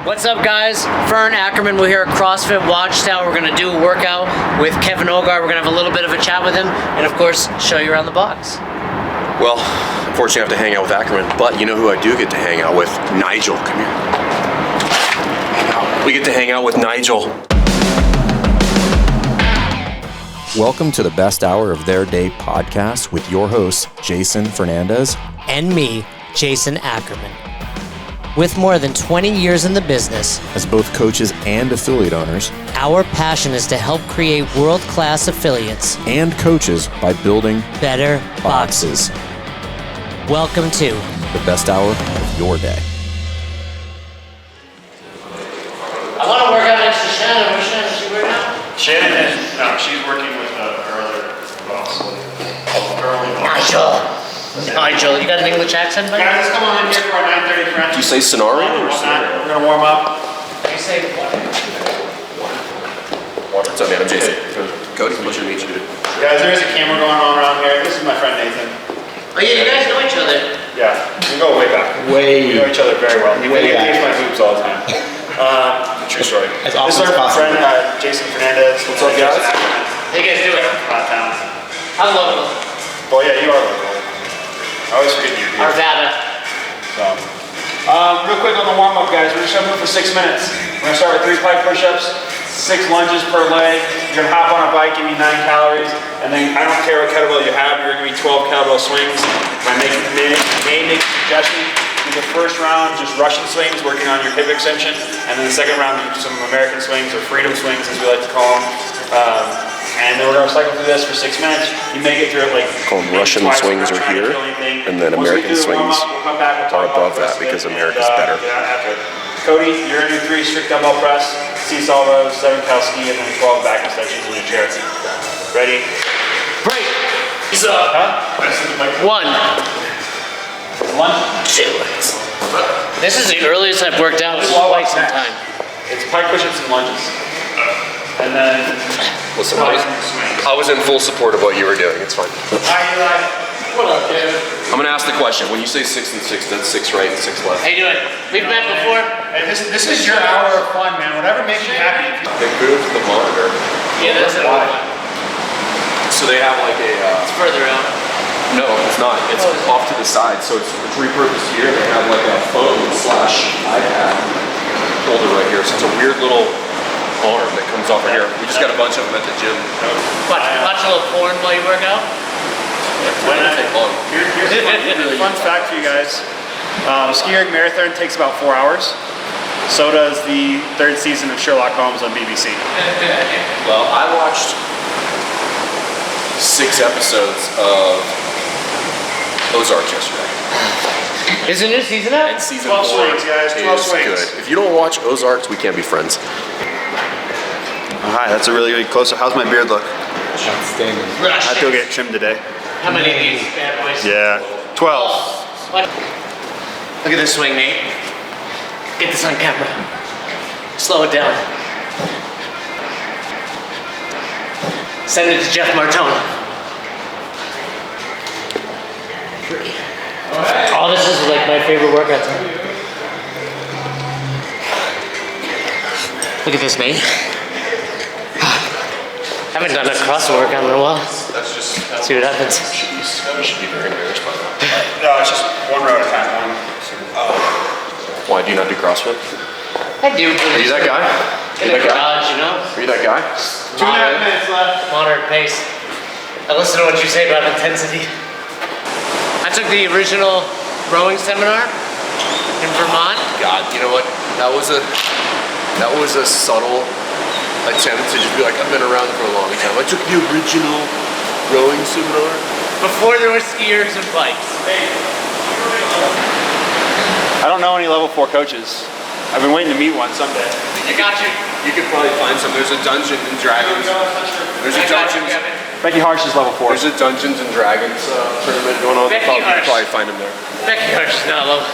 What's up, guys? Fern, Ackerman, we're here at CrossFit WatchTower. We're gonna do a workout with Kevin Ogar. We're gonna have a little bit of a chat with him, and of course, show you around the box. Well, unfortunately I have to hang out with Ackerman, but you know who I do get to hang out with? Nigel, come here. We get to hang out with Nigel. Welcome to the best hour of their day podcast with your hosts, Jason Fernandez. And me, Jason Ackerman. With more than 20 years in the business, As both coaches and affiliate owners, our passion is to help create world-class affiliates and coaches by building better boxes. Welcome to the best hour of your day. I want to work out next to Shannon. Where's Shannon? Is she working out? Shannon is, no, she's working with her other boss. Nigel, you got an English accent, buddy? Guys, let's come on in here for our 9:30 French. Do you say scenario or scenario? We're gonna warm up. You say what? What's up, man? I'm Jason. Cody, pleasure to meet you, dude. Guys, there is a camera going on around here. This is my friend Nathan. Oh yeah, you guys know each other. Yeah, we go way back. We know each other very well. He takes my boobs all the time. True story. This is our friend Jason Fernandez. What's up, guys? How you guys doing? Town. I'm local. Well, yeah, you are local. I always forget you're here. Arvada. So, real quick on the warm-up, guys. We're just gonna move for 6 minutes. We're gonna start with 3 pike push-ups, 6 lunges per leg. You're gonna hop on a bike, give me 9 calories, and then I don't care what kettlebell you have, you're gonna give me 12 kettlebell swings. I may make a suggestion. Do the first round, just Russian swings, working on your hip extension, and then the second round, do some American swings, or freedom swings, as we like to call them. And then we're gonna cycle through this for 6 minutes. You may get through it like Call them Russian swings are here, and then American swings are above that because America's better. Cody, you're gonna do 3 strict dumbbell press, seesaw rows, 7 cal ski, and then 12 back extensions in your chair. Ready? Break. Huh? 1, Lunge. 2. This is the earliest I've worked out in quite some time. It's pike push-ups and lunges. And then Listen, I was in full support of what you were doing. It's fine. What up, dude? I'm gonna ask the question. When you say 6 and 6, that's 6 right and 6 left. How you doing? We've met before. Hey, this is your hour of fun, man. Whatever makes you happy. They moved the monitor. Yeah, that's it. So they have like a... It's further out. No, it's not. It's off to the side. So it's repurposed here. They have like a phone / iPad holder right here. So it's a weird little arm that comes off right here. We just got a bunch of them at the gym. Watch a little porn while you work out. Here's a fun fact for you guys. Ski erg marathon takes about 4 hours. So does the 3rd season of Sherlock Holmes on BBC. Well, I watched 6 episodes of Ozark yesterday. Is the new season out? And season 12 4 swings, guys. 12 is swings. good. If you don't watch Ozarks, we can't be friends. Hi, that's a really good close-up. How's my beard look? Outstanding. I have to go get trimmed today. How many of these bad boys? Yeah, 12. What? Look at this swing, Nate. Get this on camera. Slow it down. Send it to Jeff Martone. 3. Oh, this is like my favorite workout time. Look at this, mate. Haven't done a CrossFit workout in a while. That's just... See what happens. You should be very embarrassed by that. No, it's just 1 row at a time. Why, do you not do CrossFit? I do. Are you that guy? In the garage, you know? Are you that guy? 2.5 minutes left. Moderate pace. I listen to what you say about intensity. I took the original rowing seminar in Vermont. God, you know what? That was a subtle attempt to just be like, I've been around for a long time. I took the original rowing seminar. Before there were skiers and bikes. I don't know any level 4 coaches. I've been waiting to meet one someday. I got you. You could probably find some. There's a Dungeons and Dragons. There's a Dungeons. Becky Harsh is level 4. There's a Dungeons and Dragons tournament going on. You Becky could Harsh. probably find him there. Becky Harsh is not low.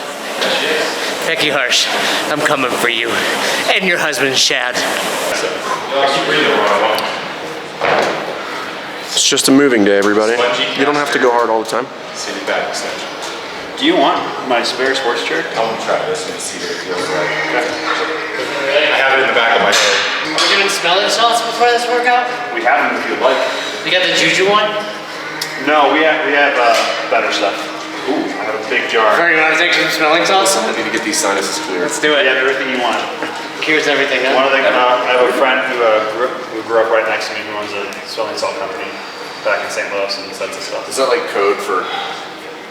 Becky Harsh, I'm coming for you. And your husband, Shad. It's just a moving day, everybody. You don't have to go hard all the time. Sitting back extension. Do you want my spare sports chair? I want to try this and see what it feels like. Okay. far this workout? We have them if you'd like. You got the Juju one? No, we have better stuff. Ooh, I have a big jar. Fern, you want to take some smelling salts? I need to get these sinuses clear. Let's do it. You have everything you want. Cures everything, huh? One of the, I have a friend who grew up right next to me who owns a smelling salt company back in St. Louis and sends us stuff. Is that like code for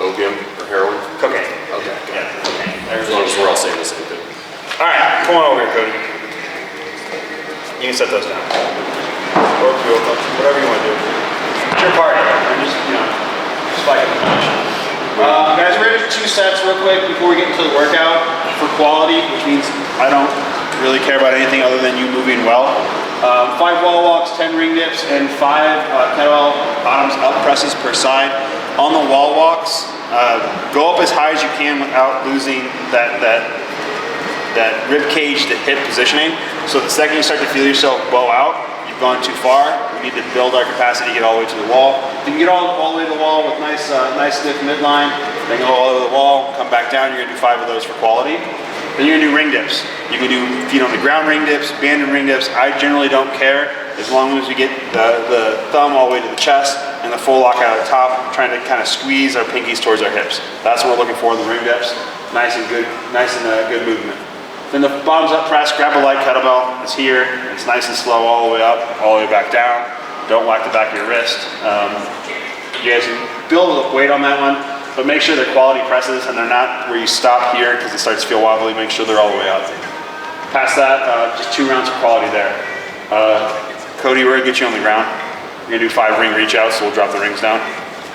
opium or heroin? Cocaine. Okay. Yeah, cocaine. As long as we're all saying the same thing. All right, come on over here, Cody. You can set those down. Or whatever you want to do. It's your party. I'm just, spiking the motion. Guys, we're going to do 2 sets real quick before we get into the workout for quality, which means I don't really care about anything other than you moving well. 5 wall walks, 10 ring dips, and 5 kettlebell bottoms up presses per side. On the wall walks, go up as high as you can without losing that rib cage to hip positioning. So the second you start to feel yourself bow out, you've gone too far. We need to build our capacity to get all the way to the wall. If you can get all the way to the wall with nice stiff midline, then go all over the wall, come back down. You're gonna do 5 of those for quality. Then you're gonna do ring dips. You can do feet on the ground ring dips, banded ring dips. I generally don't care as long as we get the thumb all the way to the chest and the full lock out at the top, trying to kind of squeeze our pinkies towards our hips. That's what we're looking for in the ring dips. Nice and good movement. Then the bottoms up press, grab a light kettlebell. It's here. It's nice and slow all the way up, all the way back down. Don't whack the back of your wrist. You guys can build a weight on that one, but make sure they're quality presses and they're not where you stop here because it starts to feel wobbly. Make sure they're all the way out. Past that, just 2 rounds of quality there. Cody, we're gonna get you on the ground. We're gonna do 5 ring reach outs, so we'll drop the rings down.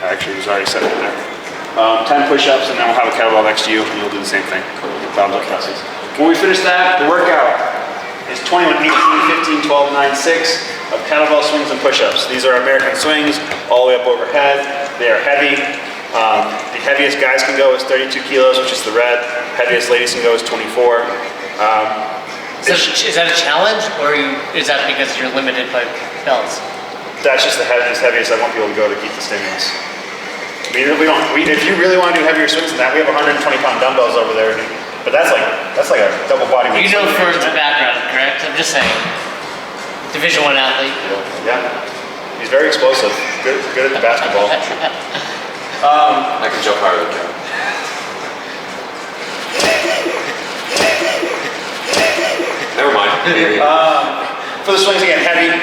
Actually, it was already set in there. 10 push-ups, and then we'll have a kettlebell next to you, and you'll do the same thing. Bottoms up presses. When we finish that, the workout is 21, 18, 15, 12, 9, 6 of kettlebell swings and push-ups. These are American swings, all the way up overhead. They are heavy. The heaviest guys can go is 32 kilos, which is the red. Heaviest ladies can go is 24. Is that a challenge, or is that because you're limited by belts? That's just the heaviest I want people to go to keep the stimulus. I mean, if you really want to do heavier swings than that, we have 120-pound dumbbells over there. But that's like a double body weight. You know Fern's background, correct? I'm just saying. Division I athlete. Yeah. He's very explosive. Good at the basketball. I can jump higher than Kevin. Never mind. For the swings, again, heavy,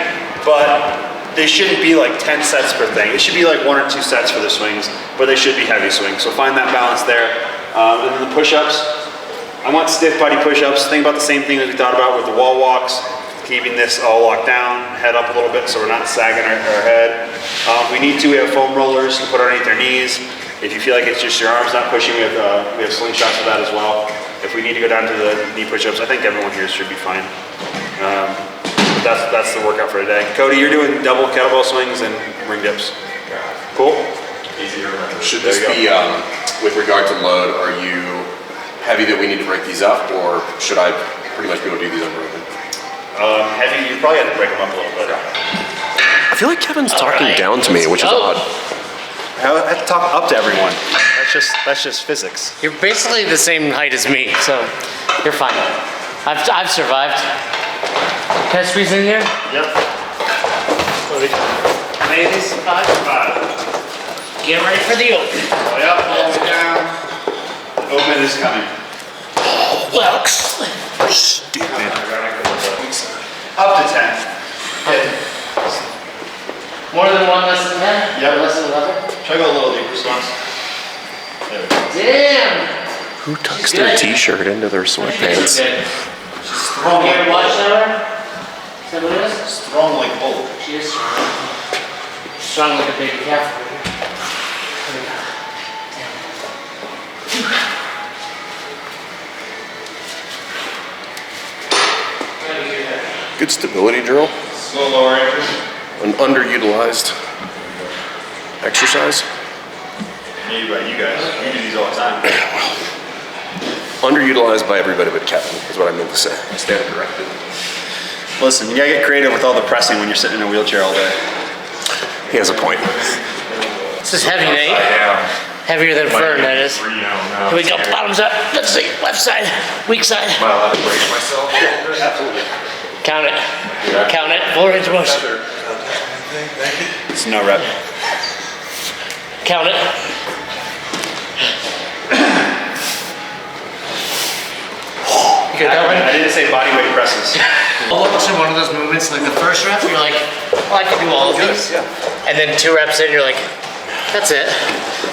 but they shouldn't be like 10 sets per thing. It should be like 1 or 2 sets for the swings, but they should be heavy swings. So find that balance there. And then the push-ups. I want stiff body push-ups. Think about the same thing as we thought about with the wall walks. Keeping this all locked down, head up a little bit so we're not sagging our head. We have foam rollers to put underneath our knees. If you feel like it's just your arms not pushing, we have slingshots for that as well. If we need to go down to the knee push-ups, I think everyone here should be fine. That's the workout for today. Cody, you're doing double kettlebell swings and ring dips. Cool? Easy to remember. Should this be, with regard to load, are you heavy that we need to break these up, or should I pretty much be able to do these unbroken? Heavy, you probably have to break them up a little bit. I feel like Kevin's talking down to me, which is odd. I have to talk up to everyone. That's just physics. You're basically the same height as me, so you're fine. I've survived. Can I squeeze in here? Yep. Ladies, 5. Get ready for the open. All the way up, all the way down. Open is coming. Well, Stupid. Up to 10. More than 1, less than 10? Yep. Less than 11? Try to go a little deeper, Swans. There we go. Damn! Who tucks their t-shirt into their sweatpants? Strong Here, like WatchTower? Is that what it is? Strong like bull. She is strong. Strong like a baby calf. Good stability drill. Slow lower anchors. An underutilized exercise. Maybe by you guys. You do these all the time. Underutilized by everybody but Kevin, is what I meant to say. I stand corrected. Listen, you gotta get creative with all the pressing when you're sitting in a wheelchair all day. He has a point. This is heavy, Nate. Heavier than Fern, that is. Here we go, bottoms up. Let's see, left side, weak side. Am I allowed to brace myself? Absolutely. Count it. Yeah. Count it. full range of motion. It's no rep. Count it. You get that one? I didn't say body weight presses. All up to one of those movements, like the first rep, you're like, oh, I can do all of these. Yeah. And then 2 reps in, you're like, that's it.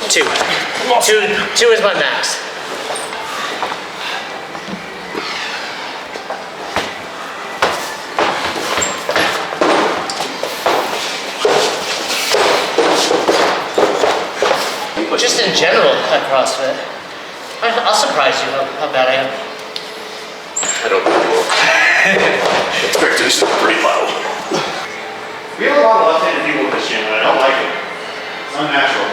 2. 2 is my max. Just in general at CrossFit, I'll surprise you how bad I am. I don't think you will. Expectations are pretty low. We have a lot of left-handed people in this gym, and I don't like it. It's unnatural.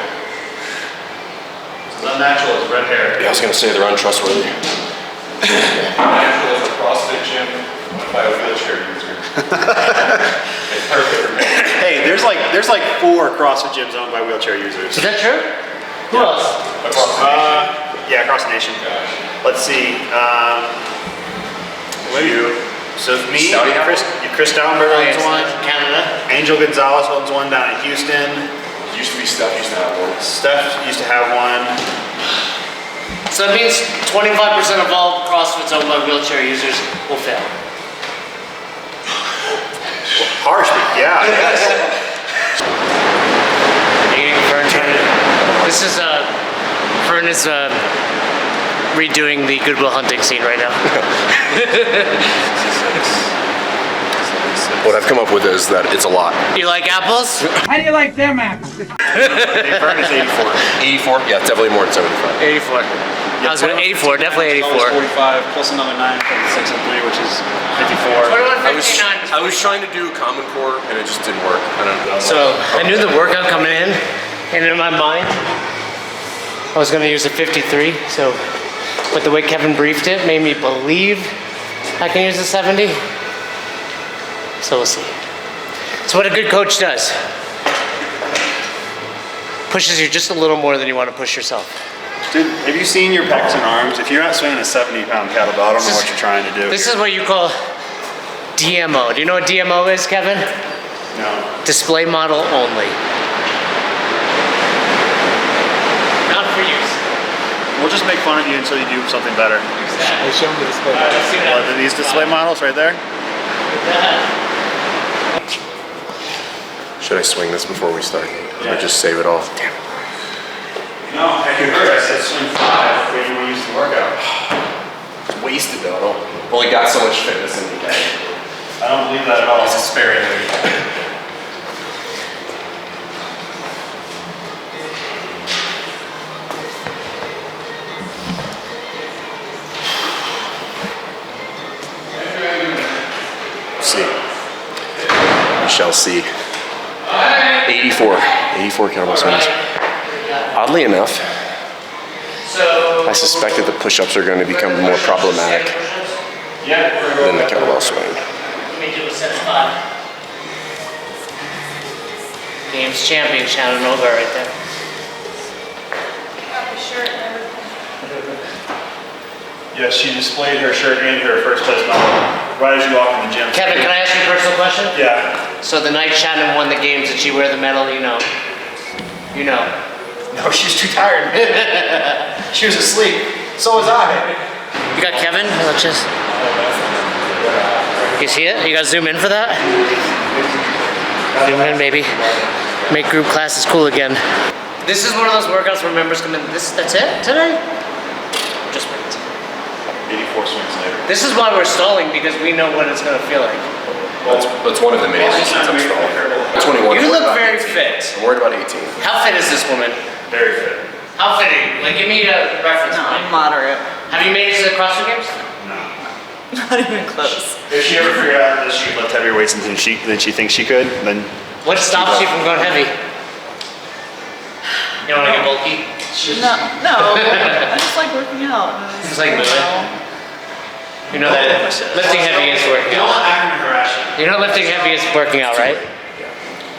It's as unnatural as red hair. Yeah, I was gonna say they're untrustworthy. Natural as a CrossFit gym by a wheelchair user. It's perfect for me. Hey, there's like 4 CrossFit gyms owned by wheelchair users. Is that true? Who else? Across the nation. Yeah, across the nation. Let's see. What are you? So me, Stouty Chris Stoutenberg owns one. Canada. Angel Gonzalez owns one down in Houston. Used to be Steph used to have one. Steph used to have one. So that means 25% of all CrossFits owned by wheelchair users will fail. Harsh, but yeah, yes. This is Fern is redoing the Goodwill Hunting scene right now. What I've come up with is that it's a lot. You like apples? How do you like them apples? Fern is 84. 84? Yeah, definitely more than 75. 84. I was going 84, definitely 84. 45 plus another 9 from 6 and 3, which is 54. 21, 59. I was trying to do Common Core and it just didn't work. I don't know. So I knew the workout coming in, and in my mind, I was going to use a 53. So, but the way Kevin briefed it made me believe I can use a 70. So we'll see. It's what a good coach does. Pushes you just a little more than you want to push yourself. Dude, have you seen your pecs and arms? If you're not swinging a 70-pound kettlebell, I don't know what you're trying to do. This is what you call DMO. Do you know what DMO is, Kevin? No. Display model only. Not for use. We'll just make fun of you until you do something better. Exactly. Show me the display. All right, let's see What, are these display models right there? Should I swing this before we start? Or just save it all? Damn it. No, heck, you heard. I said swing 5 when you were used to workout. It's wasted though. I don't. I've only got so much fitness in me. I don't believe that at all. This is sparingly. See. We shall see. 84 kettlebell swings. Oddly enough, I suspect that the push-ups are going to become more problematic than the kettlebell swing. Let me do a set of 5. Games champion, Shannon Ogar right there. Got the shirt and everything. Yes, she displayed her shirt and her first place medal right as you walk in the gym. Kevin, can I ask you a personal question? Yeah. So the night Shannon won the games, did she wear the medal? You know. You know. No, she's too tired. She was asleep. So was I. You got Kevin? Let's just. You see it? You gotta zoom in for that? Zoom in, baby. Make group classes cool again. This is one of those workouts where members come in. That's it today? Just wait. 84 swings later. This is why we're stalling, because we know what it's gonna feel like. That's one of the many reasons I'm stalling here. 21. You I'm worried look about very 18. fit. I'm worried about 18. How fit is this woman? Very fit. How fit are you? Like, give me a reference No, point. I'm moderate. Have you made it to the CrossFit Games? Not even close. If she ever figured out that she could lift heavier weights than she thinks she could, then What stops you from going heavy? You don't want to get bulky? No, I just like working out. Just like moving. You know that lifting heavy is working don't out. let Ackerman harass you. You know lifting heavy is working out, right?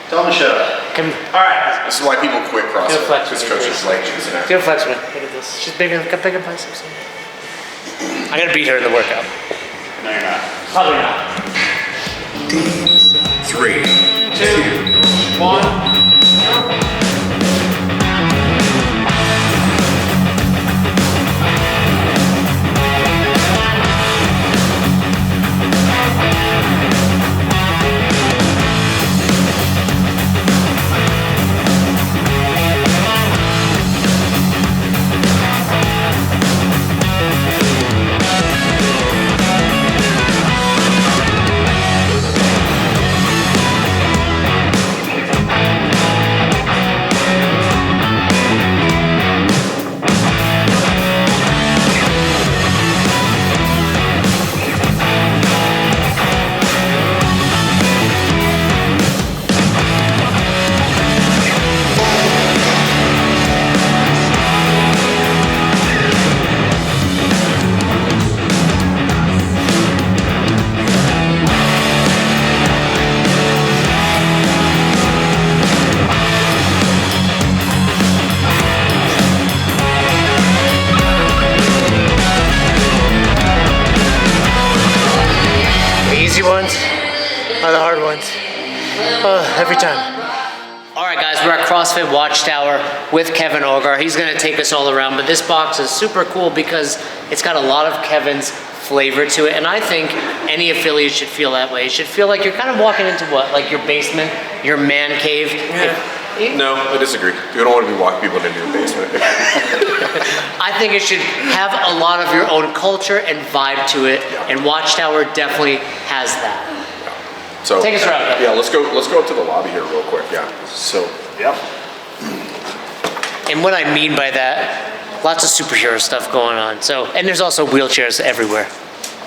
Tell them to shut up. Come, All right. This is why people quit CrossFit. Do a flex Because with me, coaches please. like choosing do a flex with me. Look at this. She's big and got bigger biceps. I'm gonna beat her in the workout. No, you're not. Probably not. ones are the hard ones. Every time. All right, guys, we're at CrossFit WatchTower with Kevin Ogar. He's gonna take us all around, but this box is super cool because it's got a lot of Kevin's flavor to it, and I think any affiliate should feel that way. It should feel like you're kind of walking into what? Like your basement, your man cave. No, I disagree. You don't want to be walking people into your basement. I think it should have a lot of your own culture and vibe to it, and WatchTower definitely has that. So Take us around. Yeah, let's go up to the lobby here real quick. Yeah. So And what I mean by that, lots of superhero stuff going on. So, and there's also wheelchairs everywhere.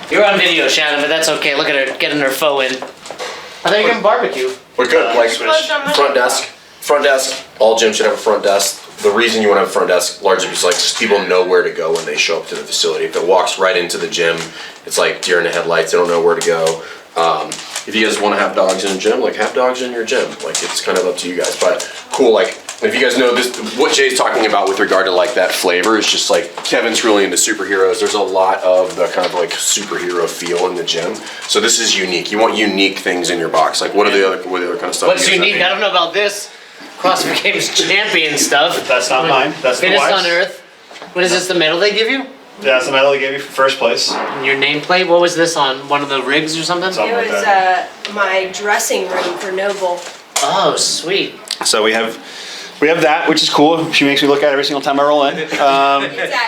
You're on video, Shannon, but that's okay. Look at her getting her faux in. I thought you were gonna barbecue. We're good. Like front desk. All gyms should have a front desk. The reason you want to have a front desk largely because like people know where to go when they show up to the facility. If it walks right into the gym, it's like deer in the headlights. They don't know where to go. If you guys want to have dogs in the gym, like have dogs in your gym. Like it's kind of up to you guys. But cool. Like if you guys know this, what Jay's talking about with regard to like that flavor is just like Kevin's really into superheroes. There's a lot of the kind of like superhero feel in the gym. So this is unique. You want unique things in your box. Like what are the other kind of stuff? What's unique? I don't know about this. CrossFit Games champion stuff. That's not mine. That's the Fitness wife's. on Earth. What is this? The medal they give you? Yeah, that's the medal they gave me for first place. And your nameplate. What was this on? One of the rigs or something? Something It like was my dressing room for Noble. Oh, sweet. So we have that, which is cool. She makes me look at it every single time I roll in.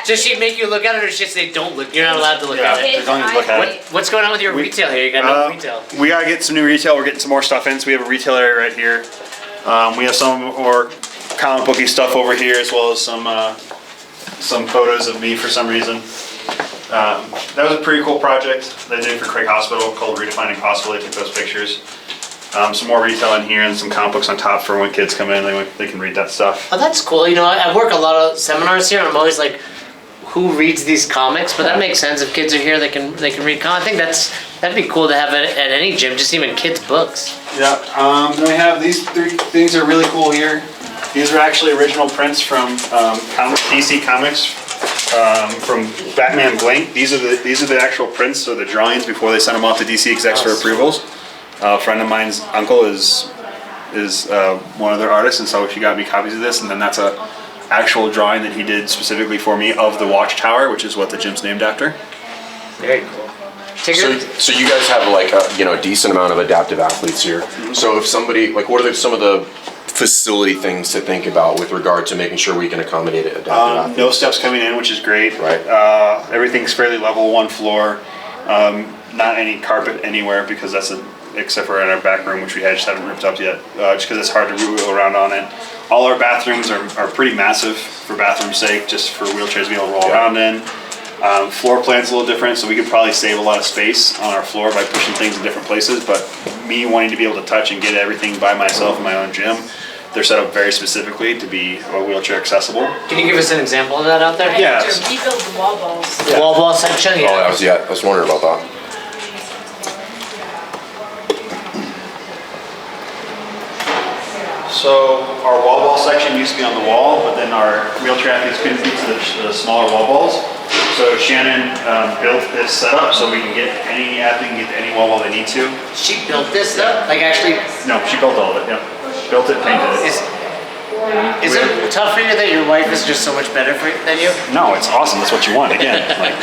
Does she make you look at it, or she say don't look? You're not allowed to look Yeah. at it. As long as you look at it. What's going on with your retail here? You got no retail. We gotta get some new retail. We're getting some more stuff in. So we have a retail area right here. We have some more comic booky stuff over here, as well as some photos of me for some reason. That was a pretty cool project they did for Craig Hospital called Redefining Possible. They took those pictures. Some more retail in here and some comic books on top for when kids come in, they can read that stuff. Oh, that's cool. You know, I work a lot of seminars here, and I'm always like, who reads these comics? But that makes sense. If kids are here, they can read comics. I think that'd be cool to have it at any gym, just even kids' books. Yeah. Then we have these three things that are really cool here. These are actually original prints from DC Comics, from Batman Blink. These are the actual prints or the drawings before they send them off to DC execs for approvals. A friend of mine's uncle is one of their artists, and so she got me copies of this, and then that's a actual drawing that he did specifically for me of the WatchTower, which is what the gym's named after. Very cool. So you guys have like a decent amount of adaptive athletes here. So if somebody like, what are some of the facility things to think about with regard to making sure we can accommodate adaptive athletes? No steps coming in, which is great. Right. Everything's fairly level, one floor. Not any carpet anywhere because except for in our back room, which we just haven't ripped up yet, just because it's hard to wheel around on it. All our bathrooms are pretty massive for bathroom's sake, just for wheelchairs to be able to roll around in. Floor plan's a little different, so we could probably save a lot of space on our floor by pushing things in different places, but me wanting to be able to touch and get everything by myself in my own gym, they're set up very specifically to be wheelchair accessible. Can you give us an example of that out there? Yeah. He built the wall balls. The wall ball section? Yeah. I was wondering about that. So our wall ball section used to be on the wall, but then our wheelchair athletes couldn't get to the smaller wall balls. So Shannon built this setup so we can get any athlete can get to any wall ball they need to. She built this stuff? Like actually, No, she built all of it. Yeah, built it, painted it. is it tough for you that your wife is just so much better than you? No, it's awesome. That's what you want. Again, like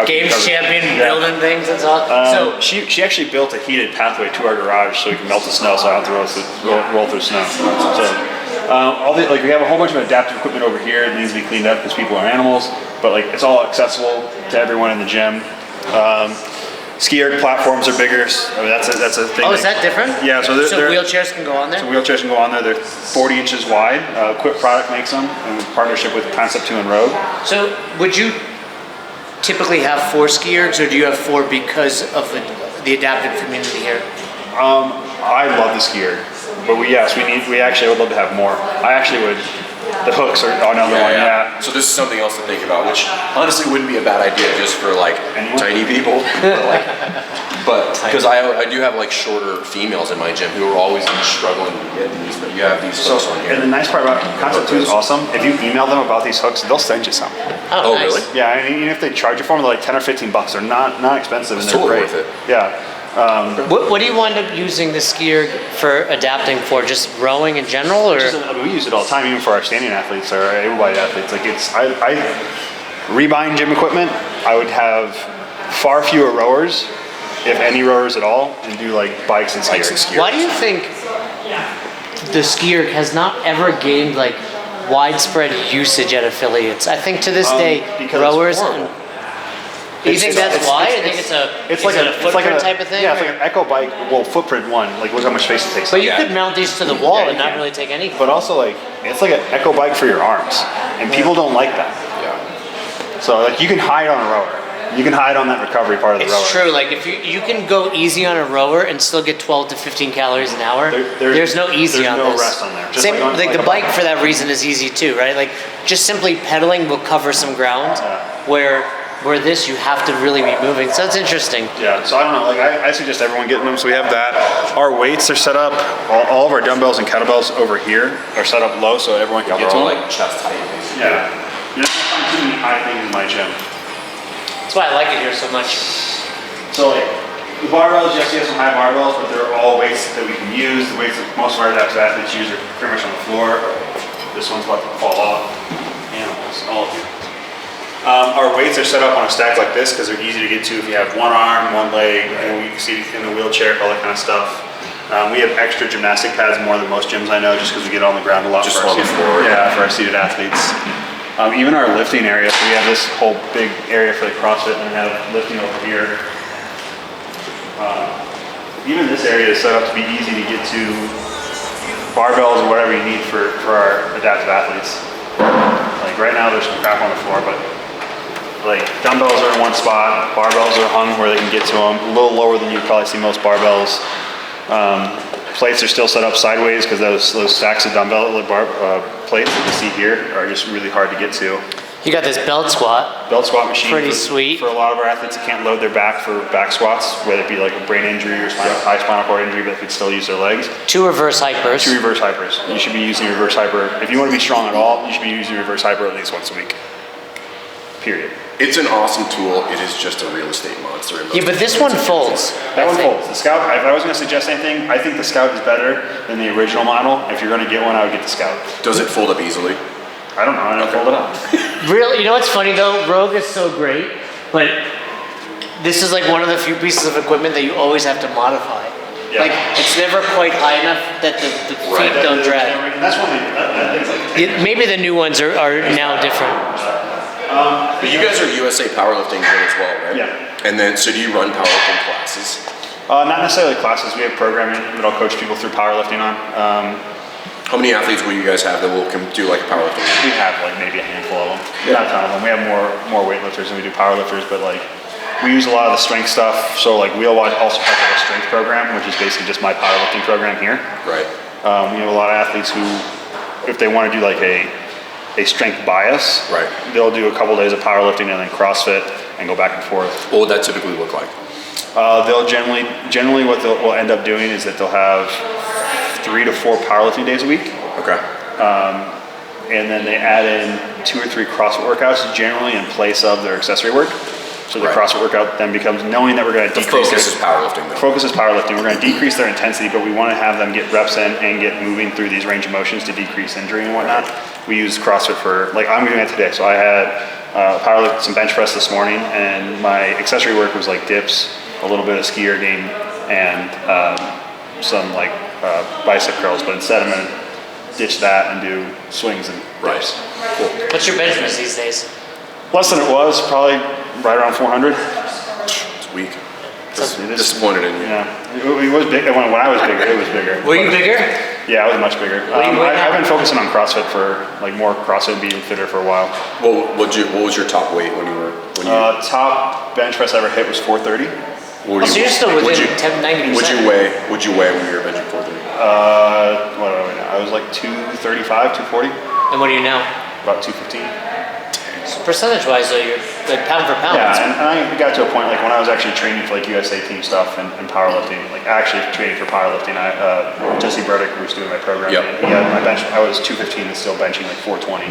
Games champion, Yeah. building things, that's all. So she actually built a heated pathway to our garage so we can melt the snow, so I don't have to roll through snow. So we have a whole bunch of adaptive equipment over here. It needs to be cleaned up because people are animals, but like it's all accessible to everyone in the gym. Ski erg platforms are bigger. I mean, that's a thing. Oh, is that different? Yeah, so they're wheelchairs can go on there? So wheelchairs can go on there. They're 40 inches wide. Quip product makes them in partnership with Concept 2 and Rogue. So would you typically have 4 ski ergs, or do you have 4 because of the adaptive community here? I love the ski erg, but we actually would love to have more. I actually would. The hooks are another one. Yeah. So this is something else to think about, which honestly wouldn't be a bad idea just for like tiny people. But height. Because I do have like shorter females in my gym who are always struggling to get these, but you have these hooks on here. And the nice part about Concept 2 is awesome. If you email them about these hooks, they'll send you some. Oh, nice. really? Yeah, I mean, even if they charge you for them, they're like 10 or 15 bucks. They're not expensive, and It's they're totally great. worth it. Yeah. What do you wind up using the skier for adapting for? Just rowing in general, or? I mean, we use it all the time, even for our standing athletes or our able-bodied athletes. Like I rebuying gym equipment, I would have far fewer rowers, if any rowers at all, and do like bikes and skiers. Why do you think the skier has not ever gained like widespread usage at affiliates? I think to this day, because rowers. it's horrible. You think that's why? I think it's a footprint type of thing. Yeah, it's or? like an echo bike. Well, footprint one. Like look how much space it takes. But you could mount these to the wall Yeah, and you not can. really take anything. But also like it's like an echo bike for your arms, and people don't like that. Yeah. So like you can hide on a rower. You can hide on that recovery part of the rower. It's true. Like if you can go easy on a rower and still get 12 to 15 calories an hour. There's no easy on no this. rest on there. Just Same, like on- like like the a bike bike. for that reason is easy too, right? Like just simply pedaling will cover some ground, where this you have to really be moving. So it's interesting. Yeah, so I don't know, like I suggest everyone getting them. So we have that. Our weights are set up, all of our dumbbells and kettlebells over here are set up low so everyone can get They're to all them. like chest height. Basically. Yeah. You're not gonna find too many high things in my gym. That's why I like it here so much. So like, the barbells, yes, you have some high barbells, but they're all weights that we can use. The weights that most of our adaptive athletes use are pretty much on the floor. This one's about to fall off. Animals, all of you. Our weights are set up on a stack like this because they're easy to get to if you have one arm, one leg, and you can see in the wheelchair, all that kind of stuff. We have extra gymnastic pads more than most gyms I know, just because we get on the ground a lot. Just for our on the seated- floor. Yeah, for our seated athletes. Even our lifting area, so we have this whole big area for the CrossFit, and we have lifting over here. Even this area is set up to be easy to get to barbells or whatever you need for our adaptive athletes. Like right now there's some crap on the floor, but like dumbbells are in one spot, barbells are hung where they can get to them, a little lower than you'd probably see most barbells. Plates are still set up sideways because those stacks of dumbbell plates that you see here are just really hard to get to. You got this belt squat. Belt squat machine. Pretty sweet. For a lot of our athletes that can't load their back for back squats, whether it be like a brain injury or high spinal cord injury, but could still use their legs. 2 reverse hypers. 2 reverse hypers. You should be using reverse hyper. If you want to be strong at all, you should be using reverse hyper at least once a week. Period. It's an awesome tool. It is just a real estate monster. Yeah, but this one folds. That I one think. folds. The Scout, if I was going to suggest anything, I think the Scout is better than the original model. If you're going to get one, I would get the Scout. Does it fold up easily? I don't know. I don't fold it up. Really, you know what's funny though? Rogue is so great, but this is like one of the few pieces of equipment that you always have to modify. Yeah. Like it's never quite high enough that the feet don't drag. And that's one thing. That thing's like. Maybe the new ones are now different. But you guys are USA Powerlifting gym as well, right? Yeah. And then, so do you run powerlifting classes? Not necessarily classes. We have programming that I'll coach people through powerlifting on. How many athletes will you guys have that will do like powerlifting? We have like maybe a handful of them. Not a ton of them. We have more weightlifters than we do powerlifters, but like we use a lot of the strength stuff. So like we also have like a strength program, which is basically just my powerlifting program here. Right. We have a lot of athletes who, if they want to do like a strength bias, Right. they'll do a couple days of powerlifting and then CrossFit and go back and forth. What would that typically look like? They'll generally what they'll end up doing is that they'll have 3 to 4 powerlifting days a week. Okay. And then they add in 2 or 3 CrossFit workouts, generally in place of their accessory work. So the Right. CrossFit workout then becomes knowing that we're going to The decrease focus is powerlifting though. focus is powerlifting. We're going to decrease their intensity, but we want to have them get reps in and get moving through these range of motions to decrease injury and whatnot. We use CrossFit for, like I'm doing that today. So I had powerlift some bench press this morning, and my accessory work was like dips, a little bit of ski erging, and some like bicep curls. But instead I'm going to ditch that and do swings and dips. Cool. What's your bench press these days? Less than it was, probably right around 400. It's weak. It is- Disappointed in you. Yeah, it was big. When I was bigger, it was bigger. Were you bigger? Yeah, I was much bigger. What do you weigh now? I've been focusing on CrossFit for like more CrossFit, being fitter for a while. What was your top weight when you were Top bench press I ever hit was 430. what Oh, so you're still within 90%. Would you weigh when you were benching 430? What do I know? I was like 235, 240, And what are you now? about 215. So percentage-wise, though, you're like pound for pound. Yeah, and I got to a point like when I was actually training for like USA team stuff and powerlifting, like actually training for powerlifting. Jesse Burdick was doing my program. Yep. And he had my bench. I was 215 and still benching like 420.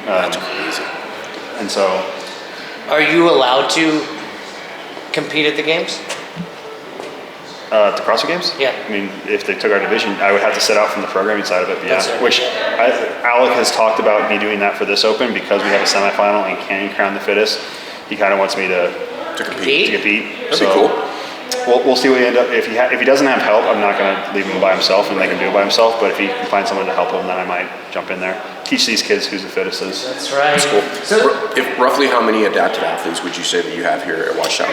That's crazy. And so, Are you allowed to compete at the games? at the CrossFit Games? Yeah. I mean, if they took our division, I would have to sit out from the programming side of it. Yeah. That's it. Which Alec has talked about me doing that for this Open because we have a semifinal and can crown the fittest. He kind of wants me to compete. compete. That'd be cool. We'll see what we end up. If he doesn't have help, I'm not going to leave him by himself and make him do it by himself. But if he can find someone to help him, then I might jump in there. Teach these kids who's the fittest is. That's right. That's cool. So, Roughly how many adaptive athletes would you say that you have here at WatchTower?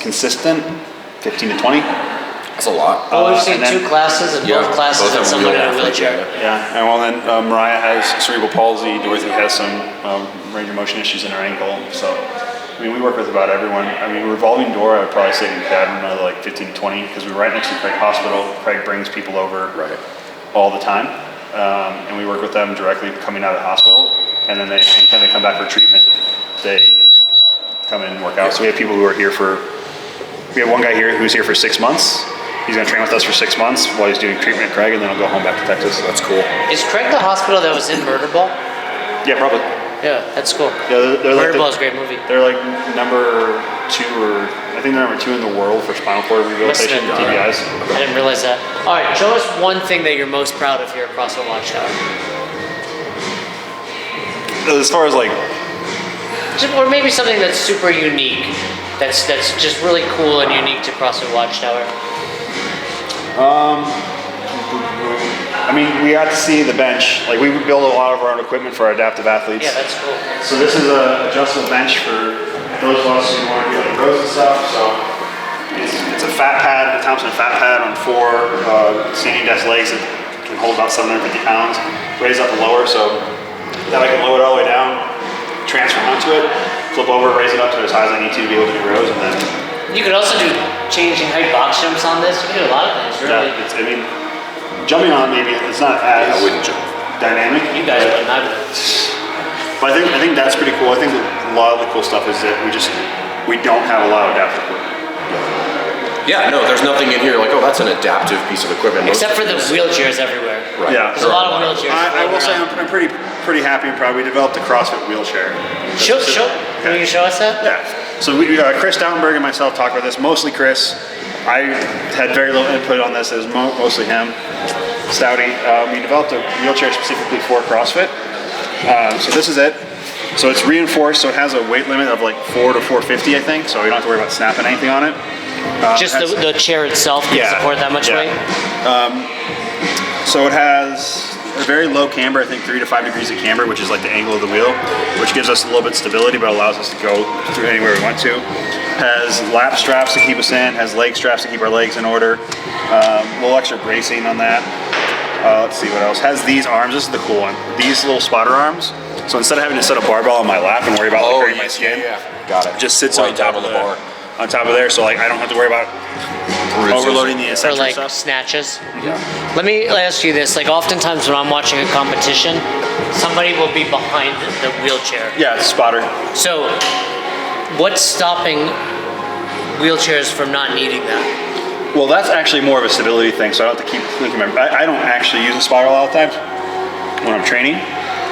Consistent, 15 to 20. That's a lot. well, we've seen and then- two classes, and Yeah, both classes both had have someone in wheel a athletes, wheelchair. Yeah, and well then Mariah has cerebral palsy. Dorothy has some range of motion issues in her ankle. So, I mean, we work with about everyone. I mean, revolving door, I would probably say we've had another like 15 to 20 because we're right next to Craig Hospital. Craig brings people over Right. all the time, and we work with them directly coming out of the hospital. And then anytime they come back for treatment, they come in and work out. So we have people who are here we have one guy here who's here for 6 months. He's going to train with us for 6 months while he's doing treatment at Craig, and then he'll go home back to Texas. That's cool. Is Craig the hospital that was in Murder Ball? Yeah, probably. Yeah, that's cool. Yeah, they're Murder like Ball is a great movie. They're like number 2 or I think they're number 2 in the world for spinal cord rehabilitation Must have been. TBIs. I didn't realize that. All right, show us one thing that you're most proud of here at CrossFit WatchTower. As far as like, Or maybe something that's super unique. That's just really cool and unique to CrossFit WatchTower. I mean, we got to see the bench. Like we build a lot of our own equipment for our adaptive athletes. Yeah, that's cool. So this is a adjustable bench for those of us who want to do like rows and stuff. So it's a fat pad, a Thompson fat pad on 4 standing desk legs that can hold about 750 pounds. Raise up and lower so that I can lower it all the way down, transfer onto it, flip over, raise it up to as high as I need to be able to do rows, and then You could also do changing height box jumps on this. You can do a lot of things, really. I mean, jumping on it, maybe it's not as I wouldn't jump. dynamic. You guys wouldn't, I would. But I think that's pretty cool. I think a lot of the cool stuff is that we don't have a lot of adaptive equipment. Yeah, no, there's nothing in here like, oh, that's an adaptive piece of equipment. Most Except of for the it is- wheelchairs everywhere. Right. Yeah. There's a lot of wheelchairs. I will say floating I'm pretty happy and proud. We developed a CrossFit wheelchair. around. Can you show us that? Yeah. So Chris Stoutenberg and myself talked about this. Mostly Chris. I had very little input on this. It was mostly him. Stouty. We developed a wheelchair specifically for CrossFit. So this is it. So it's reinforced. So it has a weight limit of like 4 to 450, I think. So you don't have to worry about snapping anything on it. Just It has- the chair itself can support that much weight? So it has a very low camber, I think 3 to 5 degrees of camber, which is like the angle of the wheel, which gives us a little bit of stability, but allows us to go through anywhere we want to. Has lap straps to keep us in, has leg straps to keep our legs in order. A little extra bracing on that. Let's see what else. Has these arms, this is the cool one. These little spotter arms. So instead of having to set a barbell on my lap and worry about like hurting my skin, Got it. it just sits Right on top down of on the bar. on top of there, so like I don't have to worry about Bruises. overloading the Or essential like stuff. snatches? Yeah. Let me ask you this, like oftentimes when I'm watching a competition, somebody will be behind the wheelchair. Yeah, it's a spotter. So what's stopping wheelchairs from not needing that? Well, that's actually more of a stability thing, so I don't have to keep clicking my. I don't actually use a spiral a lot of times when I'm training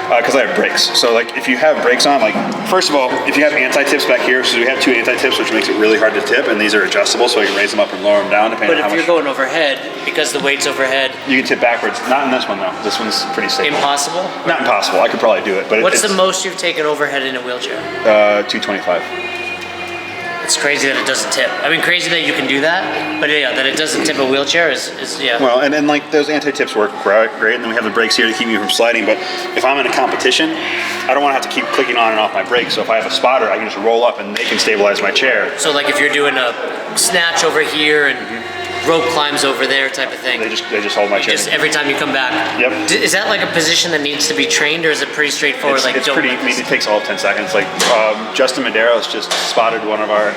because I have brakes. So like if you have brakes on, like first of all, if you have anti-tips back here, so we have 2 anti-tips, which makes it really hard to tip, and these are adjustable, so I can raise them up and lower them down depending But on if how you're much. going overhead, because the weight's overhead, You can tip backwards. Not in this one though. This one's pretty safe. impossible? Not impossible. I could probably do it, but What's it's the most you've taken overhead in a wheelchair? 225. It's crazy that it doesn't tip. I mean, crazy that you can do that, but yeah, that it doesn't tip a wheelchair is yeah. Well, and like those anti-tips work great, and then we have the brakes here to keep me from sliding. But if I'm in a competition, I don't want to have to keep clicking on and off my brakes. So if I have a spotter, I can just roll up and they can stabilize my chair. So like if you're doing a snatch over here and rope climbs over there type of thing. They just hold my chair. Just every time you come back. Yep. Is that like a position that needs to be trained, or is it pretty straightforward? It's, like it's don't pretty. I mean, it takes all 10 seconds. Like Justin Medeiros just spotted one of our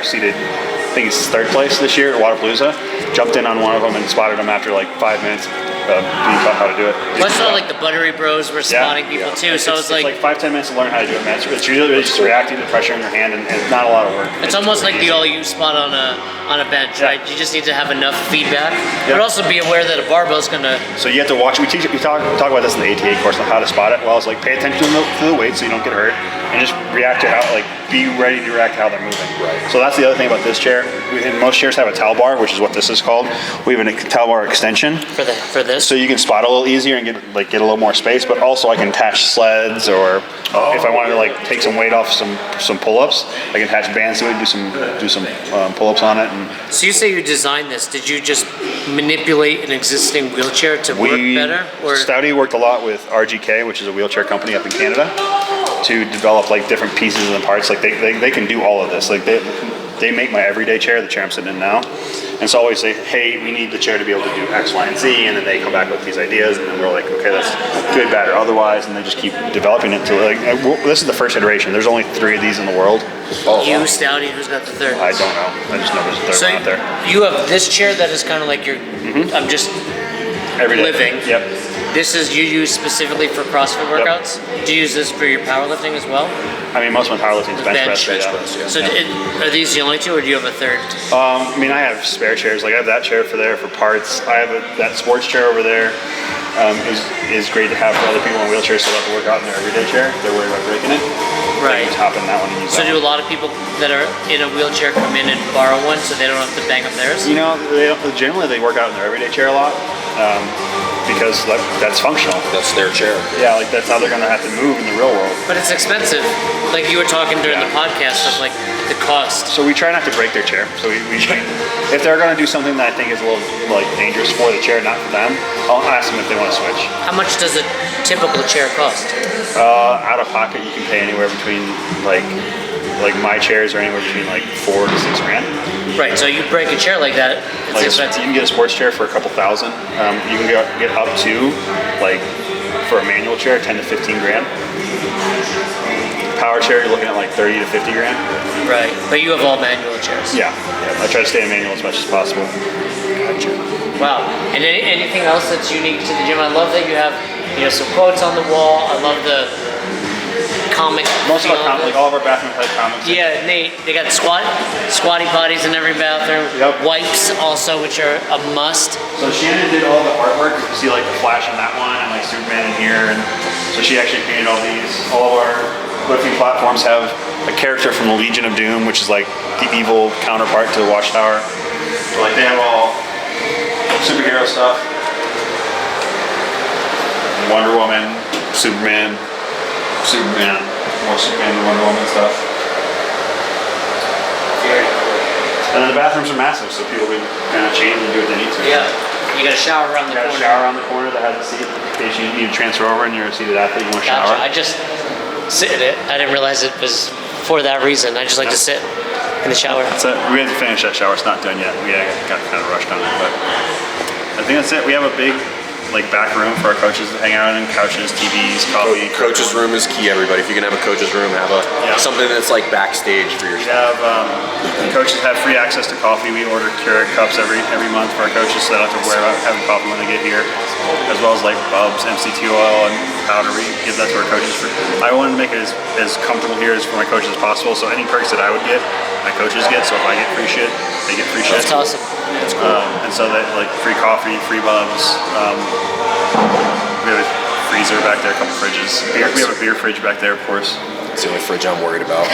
seated. I think he's 3rd place this year at Waterpalooza. Jumped in on one of them and spotted him after like 5 minutes. being taught how to do it. Well, I saw like the Buttery Bros were spotting people too, so it's it's like 5-10 minutes to learn how to do it, man. It's really just reacting to pressure in your hand, and it's not a lot of work. it's almost like the all-you spot on a bench, right? You just need to have enough feedback, but also be aware that a barbell's gonna. So you have to watch. We talk about this in the ATA course on how to spot it. Well, it's like pay attention to the weight so you don't get hurt, and just react to how, like, be ready to react to how they're moving. Right. So that's the other thing about this chair. Most chairs have a towel bar, which is what this is called. We have a towel bar extension. For this. So you can spot a little easier and get a little more space, but also I can attach sleds, or if I wanted to like take some weight off some pull-ups, I can attach bands to it, do some pull-ups on it. And So you say you designed this? Did you just manipulate an existing wheelchair to work better? Or Stouty worked a lot with RGK, which is a wheelchair company up in Canada, to develop like different pieces and parts. Like they can do all of this. Like they make my everyday chair, the chair I'm sitting in now. And so I always say, hey, we need the chair to be able to do X, Y, and Z, and then they come back with these ideas, and then we're like, okay, that's good, bad, or otherwise, and they just keep developing it to like, this is the first iteration. There's only 3 of these in the world. you, Stouty, who's got the third? I don't know. I just know there's a third So one out there. you have this chair that is kind of like your. I'm just Every day. living. Yep. This is you use specifically for CrossFit workouts. Do you use this for your powerlifting as well? I mean, most of my powerlifting is bench press. Bench yeah. press, yeah. So are these the only two, or do you have a third? I mean, I have spare chairs. Like I have that chair for parts. I have that sports chair over there. Is great to have for other people in wheelchairs so they have to work out in their everyday chair. They're worried about breaking it. Right. They just hop in that one and use So that do one. a lot of people that are in a wheelchair come in and borrow one so they don't have to bang up theirs? You know, generally they work out in their everyday chair a lot because that's functional. That's their chair. Yeah, like that's how they're gonna have to move in the real world. But it's expensive. Like you were talking during the podcast of like the cost. So we try not to break their chair. So we if they're gonna do something that I think is a little like dangerous for the chair, not for them, I'll ask them if they want to switch. How much does a typical chair cost? Out of pocket, you can pay anywhere between like my chairs are anywhere between like $4,000 to $6,000. Right, so you break a chair like that, it's Like expensive. you can get a sports chair for a couple thousand. You can get up to like for a manual chair, 10 to 15 grand. Power chair, you're looking at like 30 to 50 grand. Right, but you have all manual chairs. Yeah. I try to stay in manual as much as possible. Wow. And anything else that's unique to the gym? I love that you have some quotes on the wall. I love the comic. Most of feel our of it. all of our bathroom have comics. Yeah, Nate, they got squatty potties in every bathroom. Yep. Wipes also, which are a must. So Shannon did all the artwork. You see like the Flash on that one and like Superman in here, and so she actually painted all these. All of our lifting platforms have a character from the Legion of Doom, which is like the evil counterpart to the WatchTower. So like they have all superhero stuff. Wonder Woman, Superman, more Superman and Wonder Woman stuff. And then the bathrooms are massive, so people can kind of change and do what they need to. Yeah. You got a shower around the Got a corner. shower on the corner that has a seat in case you need to transfer over and you're a seated athlete, you want to Gotcha. shower. I just sit in it. I didn't realize it was for that reason. I just like to sit in the shower. So we had to finish that shower. It's not done yet. We got kind of rushed on it, but I think that's it. We have a big like back room for our coaches to hang out in, couches, TVs, coffee. Coach's room is key, everybody. If you can have a coach's room, have something that's like backstage for your We staff. have coaches have free access to coffee. We order Keurig cups every month for our coaches, so they don't have to worry about having coffee when they get here, as well as like Bubs, MCT oil, and powder. We give that to our coaches. I wanted to make it as comfortable here as for my coaches as possible. So any perks that I would get, my coaches get. So if I get free shit, they get free shit. That's awesome. That's cool. And so that like free coffee, free Bubs. We have a freezer back there, a couple fridges. We have a beer fridge back there, of course. It's the only fridge I'm worried about.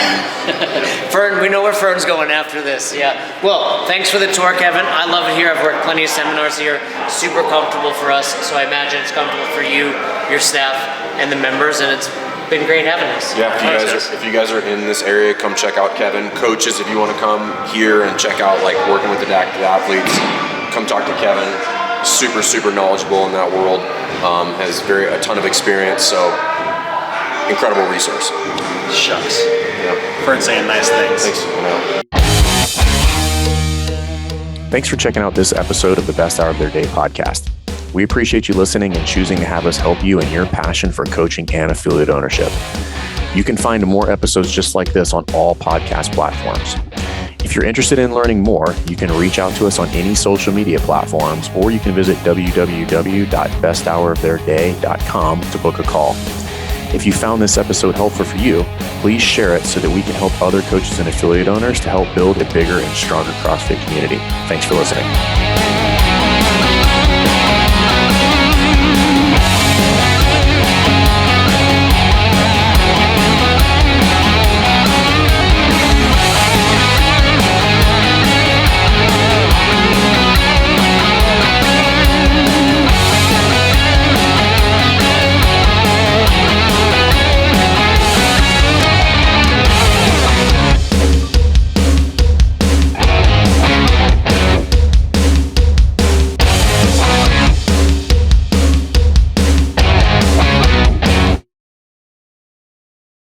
Fern, we know where Fern's going after this. Yeah. Well, thanks for the tour, Kevin. I love it here. I've worked plenty of seminars here. Super comfortable for us. So I imagine it's comfortable for you, your staff, and the members. And it's been great having us. Yeah, if you guys are in this area, come check out Kevin. Coaches, if you want to come here and check out like working with the athletes, come talk to Kevin. Super, super knowledgeable in that world. Has a ton of experience. So incredible resource. Shucks. Yeah. Fern's saying nice things. Thanks for checking out this episode of the Best Hour of Their Day podcast. We appreciate you listening and choosing to have us help you in your passion for coaching and affiliate ownership. You can find more episodes just like this on all podcast platforms. If If you're interested in learning more, you can reach out to us on any social media platforms, or you can visit www.besthouroftheirday.com to book a call. If you found this episode helpful for you, please share it so that we can help other coaches and affiliate owners to help build a bigger and stronger CrossFit community. Thanks for listening.